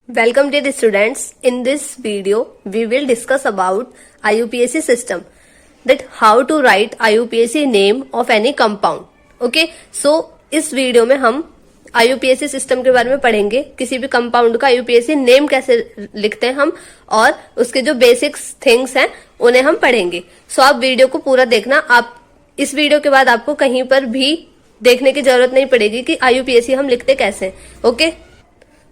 Welcome dear students. In this video, we will discuss about IUPAC system, that how to write IUPAC name of any compound. Okay, so इस video में हम IUPAC system के बारे में पढ़ेंगे, किसी भी कंपाउंड का IUPAC नेम कैसे लिखते हैं हम, और उसके जो बेसिक्स थिंग्स हैं उन्हें हम पढ़ेंगे. सो आप वीडियो को पूरा देखना. आप इस वीडियो के बाद आपको कहीं पर भी देखने की जरूरत नहीं पड़ेगी कि IUPAC हम लिखते कैसे हैं. ओके,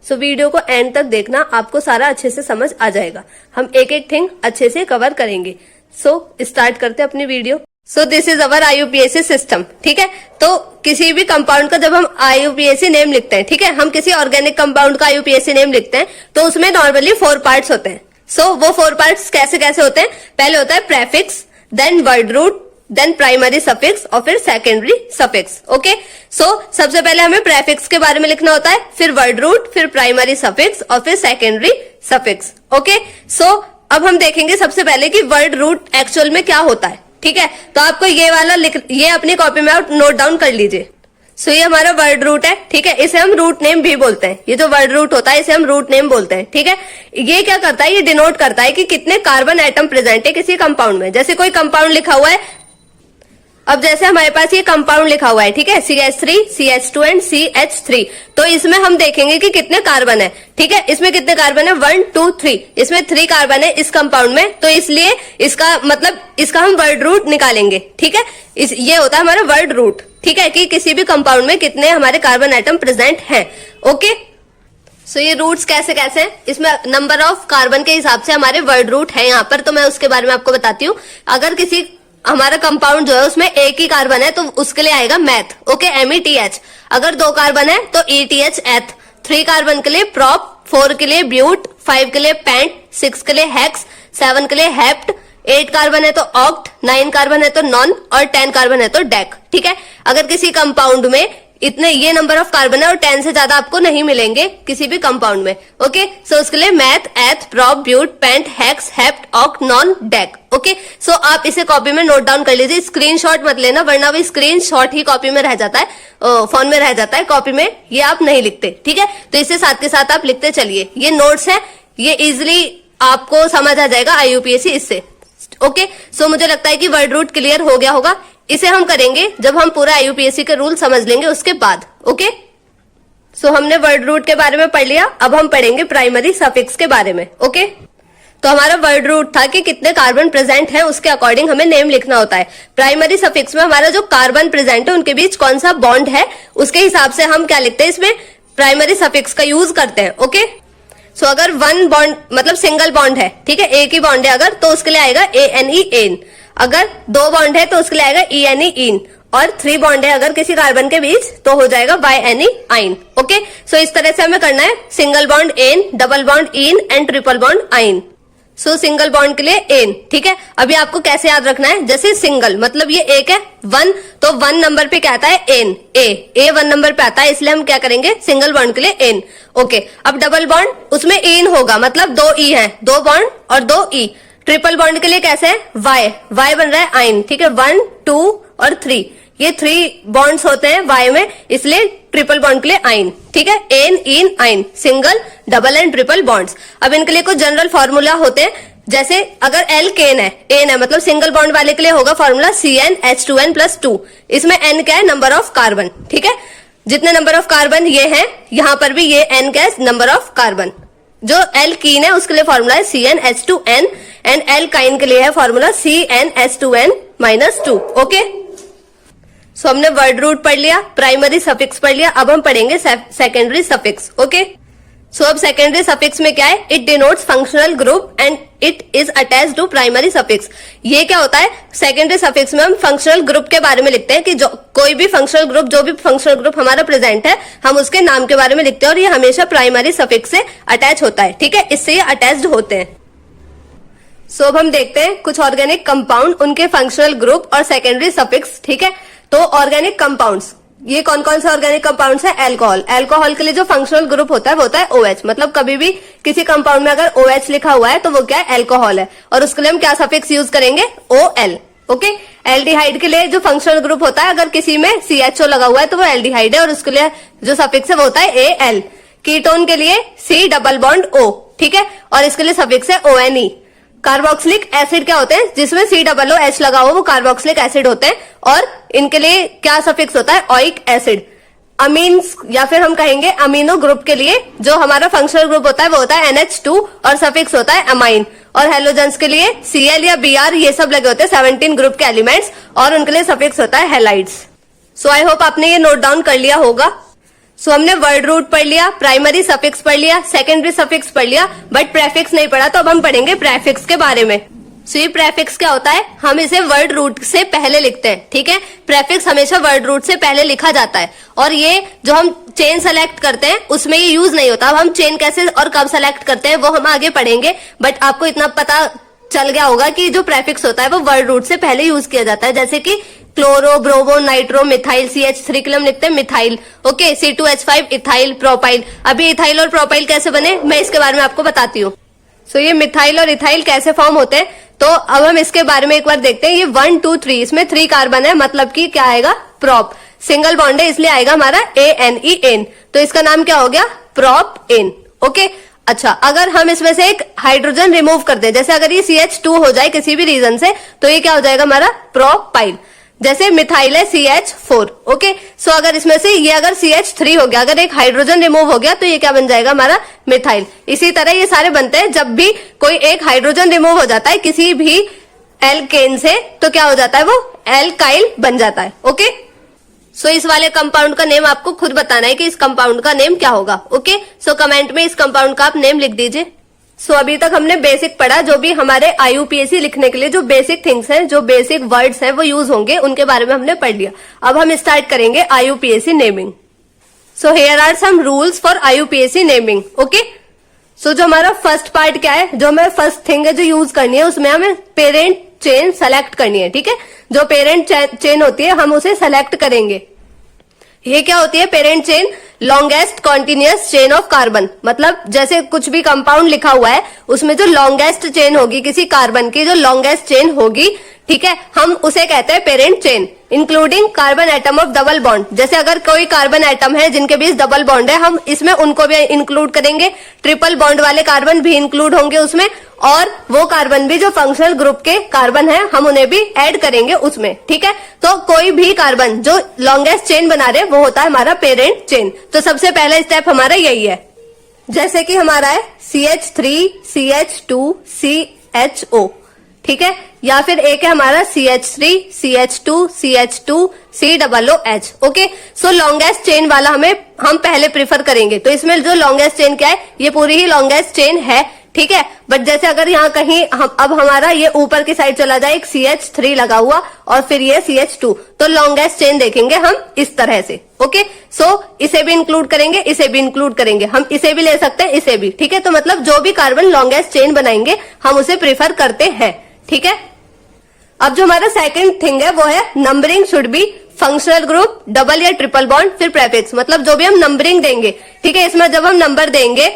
सो वीडियो को एंड तक देखना, आपको सारा अच्छे से समझ आ जाएगा. हम एक एक थिंग अच्छे से कवर करेंगे. सो स्टार्ट करते हैं अपनी video. So this is our IUPAC system. ठीक है, तो किसी भी कंपाउंड का जब हम IUPAC नेम लिखते हैं, ठीक है, हम किसी ऑर्गेनिक कंपाउंड का IUPAC नेम लिखते हैं तो उसमें नॉर्मली 4 पार्ट्स होते हैं. सो वो 4 पार्ट्स कैसे कैसे होते हैं? पहले होता है prefix, then word root, then primary suffix और फिर सेकेंडरी सफिक्स. ओके, सो सबसे पहले हमें प्रेफिक्स के बारे में लिखना होता है, फिर वर्ड रूट, फिर प्राइमरी सफिक्स और फिर सेकेंडरी सफिक्स. ओके, सो अब हम देखेंगे सबसे पहले कि वर्ड रूट एक्चुअल में क्या होता है. ठीक है, तो आपको ये वाला ये अपनी कॉपी में आप नोट डाउन कर लीजिए. सो ये हमारा वर्ड रूट है. ठीक है, इसे हम रूट नेम भी बोलते हैं. ये जो वर्ड रूट होता है इसे हम रूट नेम बोलते हैं. ठीक है, ये क्या करता है? ये डिनोट करता है कि कितने कार्बन एटम प्रेजेंट है किसी कंपाउंड में. जैसे कोई कंपाउंड लिखा हुआ है, अब जैसे हमारे पास ये कंपाउंड लिखा हुआ है, ठीक है, CH3, CH2 एंड CH3. तो इसमें हम देखेंगे कि कितने कार्बन है. ठीक है, इसमें कितने कार्बन है? 1 2 3. इसमें 3 कार्बन है इस कंपाउंड में, तो इसलिए इसका मतलब इसका हम वर्ड रूट निकालेंगे. ठीक है, ये होता है हमारा वर्ड रूट. ठीक है, कि किसी भी कंपाउंड में कितने हमारे कार्बन एटम प्रेजेंट हैं. ओके, सो ये रूट्स कैसे कैसे हैं? इसमें नंबर ऑफ कार्बन के हिसाब से हमारे वर्ड रूट है यहाँ पर, तो मैं उसके बारे में आपको बताती हूँ. अगर किसी हमारा कंपाउंड जो है उसमें एक ही कार्बन है तो उसके लिए आएगा मैथ. Okay, METH. अगर 2 कार्बन है तो ETH एथ. 3 कार्बन के लिए प्रॉप, 4 के लिए ब्यूट, 5 के लिए पेंट, 6 के लिए हेक्स, 7 के लिए हेप्ट, 8 कार्बन है तो ऑक्ट, 9 कार्बन है तो नॉन और 10 कार्बन है तो डेक. ठीक है, अगर किसी कंपाउंड में इतने ये नंबर ऑफ कार्बन है और 10 से ज्यादा आपको नहीं मिलेंगे किसी भी कंपाउंड में. ओके, सो उसके लिए meth, eth, prop, but, pent, hex, hept, oct, non, dec. Okay, so आप इसे कॉपी में नोट डाउन कर लीजिए. स्क्रीनशॉट मत लेना, वरना वो स्क्रीनशॉट ही कॉपी में रह जाता है, फोन में रह जाता है, कॉपी में ये आप नहीं लिखते. ठीक है, तो इसे साथ के साथ आप लिखते चलिए. ये नोट्स है, ये इजिली आपको समझ आ जाएगा IUPAC इससे. ओके, सो मुझे लगता है कि वर्ड रूट क्लियर हो गया होगा. इसे हम करेंगे जब हम पूरा IUPAC के रूल समझ लेंगे उसके बाद. ओके, सो हमने वर्ड रूट के बारे में पढ़ लिया. अब हम पढ़ेंगे प्राइमरी सफिक्स के बारे में. ओके, तो हमारा वर्ड रूट था कि कितने कार्बन प्रेजेंट है, उसके अकॉर्डिंग हमें नेम लिखना होता है. प्राइमरी सफिक्स में हमारा जो कार्बन प्रेजेंट है उनके बीच कौन सा बॉन्ड है उसके हिसाब से हम क्या लिखते हैं, इसमें प्राइमरी सफिक्स का यूज करते हैं. ओके, सो अगर 1 बॉन्ड मतलब सिंगल बॉन्ड है, ठीक है, एक ही बॉन्ड है अगर, तो उसके लिए आएगा ANE एन. अगर 2 बॉन्ड है तो उसके लिए आएगा ENE इन, और 3 बॉन्ड है अगर किसी कार्बन के बीच तो हो जाएगा YNE आइन. ओके, सो इस तरह से हमें करना है. Single bond ane, double bond ene and triple bond yne. So single bond के लिए एन. ठीक है, अभी आपको कैसे याद रखना है? जैसे सिंगल मतलब ये एक है 1, तो 1 नंबर पे क्या आता है? एन. ए 1 नंबर पे आता है, इसलिए हम क्या करेंगे? सिंगल बॉन्ड के लिए एन. ओके, अब डबल बॉन्ड उसमें इन होगा, मतलब 2 ई है, 2 बॉन्ड और 2 ई. ट्रिपल बॉन्ड के लिए कैसे है? वाई बन रहा है आइन. ठीक है, 1 2 और 3, ये 3 बॉन्ड्स होते हैं वाई में, इसलिए ट्रिपल बॉन्ड के लिए आइन. ठीक है, एन इन आइन, single, double and triple bonds. अब इनके लिए कुछ जनरल फॉर्मूला होते हैं. जैसे अगर एल्केन है, एन है, मतलब सिंगल बॉन्ड वाले के लिए होगा फॉर्मूला CnH2n+2. इसमें एन क्या है? Number of carbon. ठीक है, जितने नंबर ऑफ कार्बन ये हैं, यहां पर भी ये एन क्या है? Number of carbon. जो एल्कीन है उसके लिए फॉर्मूला है CnH2n, एंड एल्काइन के लिए है फॉर्मूला CnH2n-2. ओके, सो हमने वर्ड रूट पढ़ लिया, प्राइमरी सफिक्स पढ़ लिया. अब हम पढ़ेंगे सेकेंडरी सफिक्स. ओके, सो अब सेकेंडरी सफिक्स में क्या है? It denotes functional group and it is attached to primary suffix. ये क्या होता है? सेकेंडरी सफिक्स में हम फंक्शनल ग्रुप के बारे में लिखते हैं कि जो कोई भी फंक्शनल ग्रुप, जो भी फंक्शनल ग्रुप हमारा प्रेजेंट है, हम उसके नाम के बारे में लिखते हैं, और ये हमेशा प्राइमरी सफिक्स से अटैच होता है. ठीक है, इससे ये अटैच्ड होते हैं. सो अब हम देखते हैं कुछ ऑर्गेनिक कंपाउंड, उनके फंक्शनल ग्रुप और सेकेंडरी सफिक्स. ठीक है, तो ऑर्गेनिक कंपाउंड्स, ये कौन कौन से ऑर्गेनिक कंपाउंड्स है? अल्कोहल. अल्कोहल के लिए जो फंक्शनल ग्रुप होता है वो होता है OH. मतलब कभी भी किसी कंपाउंड में अगर OH लिखा हुआ है तो वो क्या है? अल्कोहल है. और उसके लिए हम क्या सफिक्स यूज करेंगे? OL. ओके, एल्डिहाइड के लिए जो फंक्शनल ग्रुप होता है, अगर किसी में CHO लगा हुआ है तो वो एल्डिहाइड है, और उसके लिए जो सफिक्स है वो होता है AL. कीटोन के लिए C डबल बॉन्ड O, ठीक है, और इसके लिए सफिक्स है ONE। कार्बोक्सिलिक एसिड क्या होते हैं, जिसमें COOH लगा हुआ वो कार्बोक्सिलिक एसिड होते हैं, और इनके लिए क्या सफिक्स होता है, ओइक एसिड। अमीन्स या फिर हम कहेंगे अमीनो ग्रुप के लिए जो हमारा फंक्शनल ग्रुप होता है वो होता है NH2 और सफिक्स होता है अमाइन। और हेलोजेंस के लिए Cl या Br ये सब लगे होते हैं 17 ग्रुप के एलिमेंट्स, और उनके लिए सफिक्स होता है हेलाइड्स। सो आई होप आपने ये नोट डाउन कर लिया होगा। सो हमने वर्ड रूट पढ़ लिया, प्राइमरी सफिक्स पढ़ लिया, सेकेंडरी सफिक्स पढ़ लिया, बट प्रेफिक्स नहीं पढ़ा, तो अब हम पढ़ेंगे प्रेफिक्स के बारे में। सो ये प्रेफिक्स क्या होता है, हम इसे वर्ड रूट से पहले लिखते हैं, ठीक है। प्रेफिक्स हमेशा वर्ड रूट से पहले लिखा जाता है, और ये जो हम चेन सेलेक्ट करते हैं उसमें ये यूज नहीं होता। अब हम चेन कैसे और कब सेलेक्ट करते हैं वो हम आगे पढ़ेंगे, बट आपको इतना पता चल गया होगा कि जो प्रेफिक्स होता है वो वर्ड रूट से पहले यूज किया जाता है। जैसे कि chloro, bromo, nitro, methyl, CH3 के लिए हम लिखते हैं methyl, okay, C2H5 ethyl, propyl. अभी इथाइल और प्रोपाइल कैसे बने मैं इसके बारे में आपको बताती हूँ। सो ये मिथाइल और इथाइल कैसे फॉर्म होते हैं, तो अब हम इसके बारे में एक बार देखते हैं। ये 1 2 3 इसमें 3 कार्बन है, मतलब कि क्या आएगा, प्रोप। सिंगल बॉन्ड है इसलिए आएगा हमारा ANEN, तो इसका नाम क्या हो गया, प्रोप एन, ओके। अच्छा, अगर हम इसमें से एक हाइड्रोजन रिमूव कर दें, जैसे अगर ये CH2 हो जाए किसी भी रीजन से, तो ये क्या हो जाएगा हमारा प्रोपाइल। जैसे मिथाइल है CH4, ओके। सो अगर इसमें से ये अगर CH3 हो गया, अगर एक हाइड्रोजन रिमूव हो गया, तो ये क्या बन जाएगा हमारा मिथाइल। इसी तरह ये सारे बनते हैं, जब भी कोई एक हाइड्रोजन रिमूव हो जाता है किसी भी एल्केन से, तो क्या हो जाता है, वो एल्काइल बन जाता है, ओके। सो इस वाले कंपाउंड का नेम आपको खुद बताना है कि इस कंपाउंड का नेम क्या होगा, ओके। सो कमेंट में इस कंपाउंड का आप नेम लिख दीजिए। सो अभी तक हमने बेसिक पढ़ा, जो भी हमारे IUPAC लिखने के लिए जो बेसिक थिंग्स हैं, जो बेसिक वर्ड्स हैं वो यूज होंगे, उनके बारे में हमने पढ़ लिया। अब हम स्टार्ट करेंगे IUPAC naming. So here are some rules for IUPAC naming, okay. So जो हमारा फर्स्ट पार्ट क्या है, जो हमें फर्स्ट थिंग है जो यूज करनी है, उसमें हमें पेरेंट चेन सेलेक्ट करनी है, ठीक है। जो पेरेंट चेन होती है हम उसे सेलेक्ट करेंगे। ये क्या होती है parent chain, longest continuous chain of carbon. मतलब जैसे कुछ भी कंपाउंड लिखा हुआ है उसमें जो लॉन्गेस्ट चेन होगी किसी कार्बन की, जो लॉन्गेस्ट चेन होगी, ठीक है, हम उसे कहते हैं parent chain, including carbon atom of double bond. जैसे अगर कोई कार्बन एटम है जिनके बीच डबल बॉन्ड है, हम इसमें उनको भी इंक्लूड करेंगे। ट्रिपल बॉन्ड वाले कार्बन भी इंक्लूड होंगे उसमें, और वो कार्बन भी जो फंक्शनल ग्रुप के कार्बन है हम उन्हें भी ऐड करेंगे उसमें, ठीक है। तो कोई भी कार्बन जो लॉन्गेस्ट चेन बना रहे वो होता है हमारा पेरेंट चेन। तो सबसे पहला स्टेप हमारा यही है। जैसे कि हमारा है CH3 CH2 CHO, ठीक है, या फिर एक है हमारा CH3 CH2 CH2 COOH, ओके। सो लॉन्गेस्ट चेन वाला हम पहले प्रिफर करेंगे। तो इसमें जो लॉन्गेस्ट चेन क्या है, ये पूरी ही लॉन्गेस्ट चेन है, ठीक है। बट जैसे अगर यहाँ कहीं अब हमारा ये ऊपर की साइड चला जाए, एक CH3 लगा हुआ और फिर ये CH2, तो लॉन्गेस्ट चेन देखेंगे हम इस तरह से, ओके। सो इसे भी इंक्लूड करेंगे, इसे भी इंक्लूड करेंगे, हम इसे भी ले सकते हैं, इसे भी, ठीक है। तो मतलब जो भी कार्बन लॉन्गेस्ट चेन बनाएंगे हम उसे प्रिफर करते हैं, ठीक है। अब जो हमारा सेकंड थिंग है वो है numbering should be functional group, double या ट्रिपल बॉन्ड, फिर प्रेफिक्स। मतलब जो भी हम नंबरिंग देंगे, ठीक है, इसमें जब हम नंबर देंगे,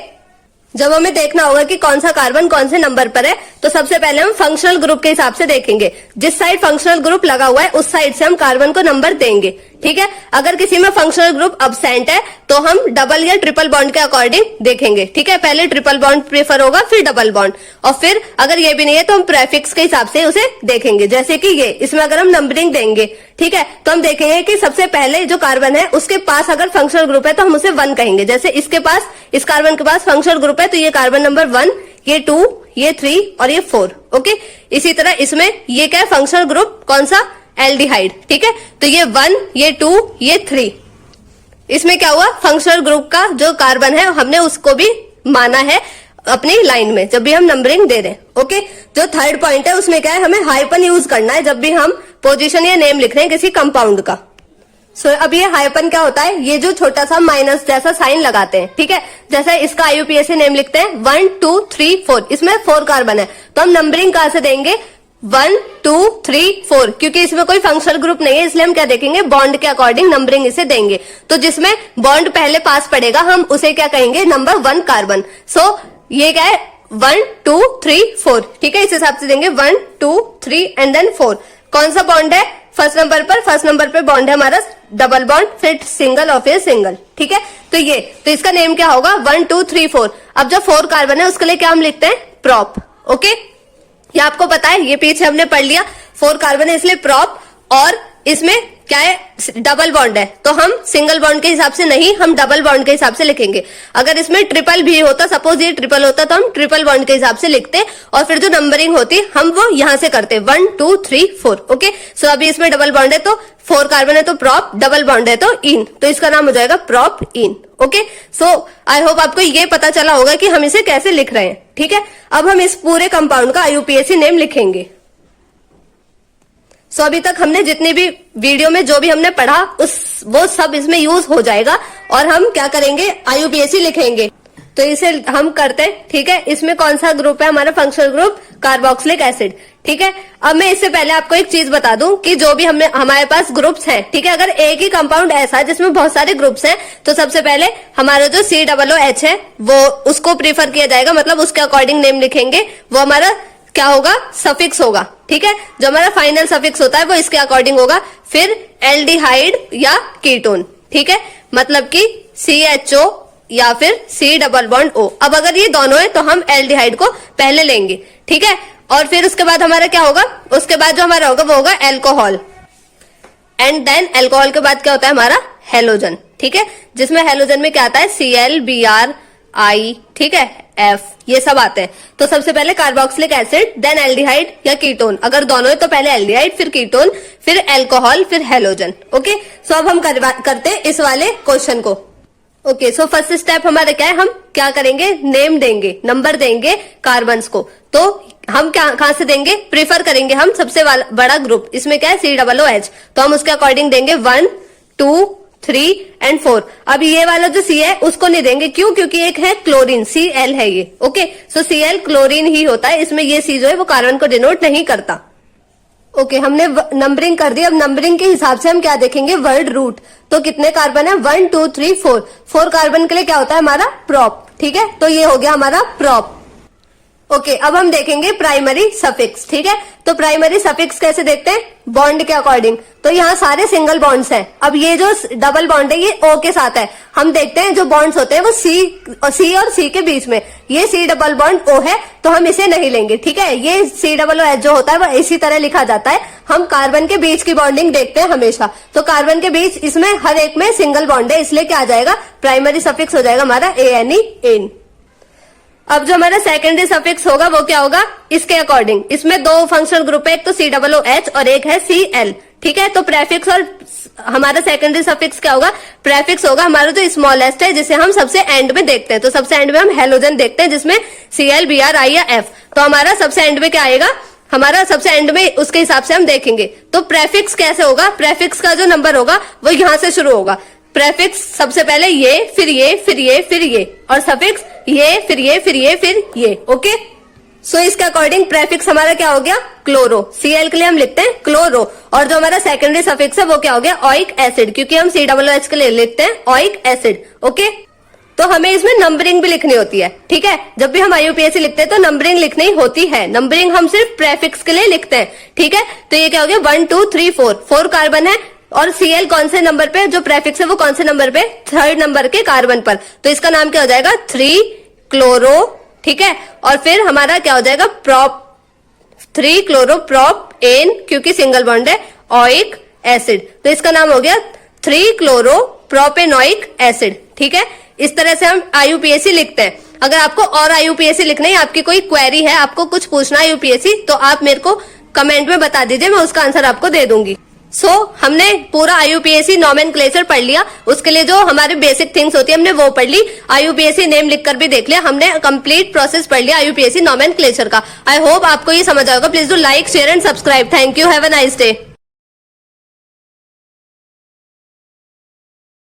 जब हमें देखना होगा कि कौन सा कार्बन कौन से नंबर पर है, तो सबसे पहले हम फंक्शनल ग्रुप के हिसाब से देखेंगे। जिस साइड फंक्शनल ग्रुप लगा हुआ है उस साइड से हम कार्बन को नंबर देंगे, ठीक है। अगर किसी में फंक्शनल ग्रुप अब्सेंट है तो हम डबल या ट्रिपल बॉन्ड के अकॉर्डिंग देखेंगे, ठीक है। पहले ट्रिपल बॉन्ड प्रेफर होगा, फिर डबल बॉन्ड, और फिर अगर ये भी नहीं है तो हम प्रेफिक्स के हिसाब से उसे देखेंगे। जैसे कि ये, इसमें अगर हम नंबरिंग देंगे, ठीक है, तो हम देखेंगे कि सबसे पहले जो कार्बन है उसके पास अगर फंक्शनल ग्रुप है तो हम उसे 1 कहेंगे। जैसे इसके पास, इस कार्बन के पास फंक्शनल ग्रुप है तो ये कार्बन नंबर 1, ये 2, ये 3 और ये 4, ओके। इसी तरह इसमें ये क्या है फंक्शनल ग्रुप, कौन सा, एल्डिहाइड, ठीक है। तो ये 1, ये 2, ये 3, इसमें क्या हुआ, फंक्शनल ग्रुप का जो कार्बन है हमने उसको भी माना है अपनी लाइन में जब भी हम नंबरिंग दे रहे हैं, ओके। जो थर्ड पॉइंट है उसमें क्या है, हमें हाइपन यूज करना है जब भी हम पोजीशन या नेम लिख रहे हैं किसी कंपाउंड का। सो अब ये हाइपन क्या होता है, ये जो छोटा सा माइनस जैसा साइन लगाते हैं, ठीक है। जैसे इसका IUPAC नेम लिखते हैं 1 2 3 4, इसमें 4 कार्बन है, तो हम नंबरिंग कहां से देंगे, 1 2 3 4, क्योंकि इसमें कोई फंक्शनल ग्रुप नहीं है इसलिए हम क्या देखेंगे, बॉन्ड के अकॉर्डिंग नंबरिंग इसे देंगे। तो जिसमें बॉन्ड पहले पास पड़ेगा हम उसे क्या कहेंगे, नंबर 1 कार्बन। सो ये क्या है 1 2 3 4, ठीक है, इस हिसाब से देंगे 1 2 3 एंड देन 4। कौन सा बॉन्ड है फर्स्ट नंबर पर, फर्स्ट नंबर पे बॉन्ड है हमारा डबल बॉन्ड, फिर सिंगल और फिर सिंगल। ठीक है, तो इसका नेम क्या होगा, 1 2 3 4। अब जो 4 कार्बन है उसके लिए क्या हम लिखते हैं, प्रॉप। ओके, ये आपको पता है, ये पीछे हमने पढ़ लिया, 4 कार्बन है इसलिए प्रॉप। और इसमें क्या है, डबल बॉन्ड है, तो हम सिंगल बॉन्ड के हिसाब से नहीं, हम डबल बॉन्ड के हिसाब से लिखेंगे। अगर इसमें ट्रिपल भी होता, सपोज ये ट्रिपल होता, तो हम ट्रिपल बॉन्ड के हिसाब से लिखते, और फिर जो नंबरिंग होती हम वो यहां से करते, 1 2 3 4। ओके, सो अभी इसमें डबल बॉन्ड है तो 4 कार्बन है तो प्रॉप, डबल बॉन्ड है तो इन, तो इसका नाम हो जाएगा prop in. Okay, so I hope आपको ये पता चला होगा कि हम इसे कैसे लिख रहे हैं। ठीक है, अब हम इस पूरे कंपाउंड का IUPAC नेम लिखेंगे। सो अभी तक हमने जितनी भी वीडियो में जो भी हमने पढ़ा वो सब इसमें यूज हो जाएगा, और हम क्या करेंगे, IUPAC लिखेंगे। तो इसे हम करते हैं। ठीक है, इसमें कौन सा ग्रुप है हमारा, फंक्शनल ग्रुप कार्बोक्सिलिक एसिड। ठीक है, अब मैं इससे पहले आपको एक चीज बता दूं कि जो भी हमारे पास ग्रुप्स हैं, ठीक है, अगर एक ही कंपाउंड ऐसा है जिसमें बहुत सारे ग्रुप्स हैं, तो सबसे पहले हमारा जो COOH है वो उसको प्रीफर किया जाएगा, मतलब उसके अकॉर्डिंग नेम लिखेंगे। वो हमारा क्या होगा, सफिक्स होगा। ठीक है, जो हमारा फाइनल सफिक्स होता है वो इसके अकॉर्डिंग होगा। फिर एल्डिहाइड या कीटोन। ठीक है, मतलब कि CHO या फिर C+O। अब अगर ये दोनों है तो हम एल्डिहाइड को पहले लेंगे। ठीक है, और फिर उसके बाद हमारा क्या होगा, उसके बाद जो हमारा होगा वो होगा एल्कोहल, एंड देन एल्कोहल के बाद क्या होता है हमारा हेलोजन। ठीक है, जिसमें हेलोजन में क्या आता है, Cl Br I, ठीक है, F, ये सब आते हैं। तो सबसे पहले कार्बोक्सिलिक एसिड, देन एल्डिहाइड या कीटोन। अगर दोनों है तो पहले एल्डिहाइड, फिर कीटोन, फिर एल्कोहल, फिर हेलोजन। ओके, सो अब हम करते हैं इस वाले क्वेश्चन को। ओके, सो फर्स्ट स्टेप हमारा क्या है, हम क्या करेंगे, नेम देंगे, नंबर देंगे कार्बन्स को। तो हम क्या कहां से देंगे, प्रीफर करेंगे हम सबसे बड़ा ग्रुप, इसमें क्या है COOH, तो हम उसके अकॉर्डिंग देंगे 1 2 3 एंड 4। अब ये वाला जो C है उसको नहीं देंगे, क्यों, क्योंकि एक है क्लोरीन, Cl है ये। ओके, सो Cl क्लोरीन ही होता है, इसमें ये C जो है वो कार्बन को डिनोट नहीं करता। ओके, हमने नंबरिंग कर दी। अब नंबरिंग के हिसाब से हम क्या देखेंगे, वर्ड रूट। तो कितने कार्बन है, 1 2 3 4। 4 कार्बन के लिए क्या होता है हमारा, प्रॉप। ठीक है, तो ये हो गया हमारा प्रॉप। ओके, अब हम देखेंगे प्राइमरी सफिक्स। ठीक है, तो प्राइमरी सफिक्स कैसे देखते हैं, बॉन्ड के अकॉर्डिंग। तो यहाँ सारे सिंगल बॉन्ड्स हैं। अब ये जो डबल बॉन्ड है ये O के साथ है। हम देखते हैं जो बॉन्ड्स होते हैं वो C और C के बीच में, ये C+O है, तो हम इसे नहीं लेंगे। ठीक है, ये COOH जो होता है वो इसी तरह लिखा जाता है। हम कार्बन के बीच की बॉन्डिंग देखते हैं हमेशा, तो कार्बन के बीच इसमें हर एक में सिंगल बॉन्ड है, इसलिए क्या आ जाएगा, प्राइमरी सफिक्स हो जाएगा हमारा ANE। अब जो हमारा सेकेंडरी सफिक्स होगा वो क्या होगा, इसके अकॉर्डिंग। इसमें 2 फंक्शनल ग्रुप है, एक तो COOH और एक है Cl। ठीक है, तो प्रेफिक्स और हमारा सेकेंडरी सफिक्स क्या होगा, प्रेफिक्स होगा हमारा जो स्मॉलेस्ट है, जिसे हम सबसे एंड में देखते हैं। तो सबसे एंड में हम हेलोजन देखते हैं, जिसमें Cl Br I या F। तो हमारा सबसे एंड में क्या आएगा, हमारा सबसे एंड में उसके हिसाब से हम देखेंगे। तो प्रेफिक्स कैसे होगा, प्रेफिक्स का जो नंबर होगा वो यहां से शुरू होगा। प्रेफिक्स सबसे पहले ये, फिर ये, फिर ये, फिर ये, और सफिक्स ये, फिर ये, फिर ये, फिर ये। ओके, सो इसके अकॉर्डिंग प्रेफिक्स हमारा क्या हो गया, क्लोरो। Cl के लिए हम लिखते हैं क्लोरो। और जो हमारा सेकेंडरी सफिक्स है वो क्या हो गया, ओइक एसिड, क्योंकि हम COOH के लिए लिखते हैं ओइक एसिड। ओके, तो हमें इसमें नंबरिंग भी लिखनी होती है। ठीक है, जब भी हम IUPAC लिखते हैं तो नंबरिंग लिखनी होती है। नंबरिंग हम सिर्फ प्रेफिक्स के लिए लिखते हैं। ठीक है, तो ये क्या हो गया, 1 2 3 4। 4 कार्बन है, और Cl कौन से नंबर पे, जो प्रेफिक्स है वो कौन से नंबर पे, 3rd नंबर के कार्बन पर। तो इसका नाम क्या हो जाएगा, 3 क्लोरो। ठीक है, और फिर हमारा क्या हो जाएगा, प्रॉप, 3 क्लोरो प्रॉप एन, क्योंकि सिंगल बॉन्ड है, ओइक एसिड। तो इसका नाम हो गया 3 क्लोरो प्रोपेनोइक एसिड। ठीक है, इस तरह से हम IUPAC लिखते हैं। अगर आपको और IUPAC लिखना है, आपकी कोई क्वेरी है, आपको कुछ पूछना है IUPAC, तो आप मेरे को कमेंट में बता दीजिए, मैं उसका आंसर आपको दे दूंगी। हमने पूरा IUPAC नॉमेनक्लेचर पढ़ लिया। उसके लिए जो हमारे बेसिक थिंग्स होती है हमने वो पढ़ ली। IUPAC नेम लिखकर भी देख लिया। हमने कंप्लीट प्रोसेस पढ़ लिया IUPAC नॉमेनक्लेचर का। आई होप आपको ये समझ आएगा। Please do like, share and subscribe. Thank you, have a nice day.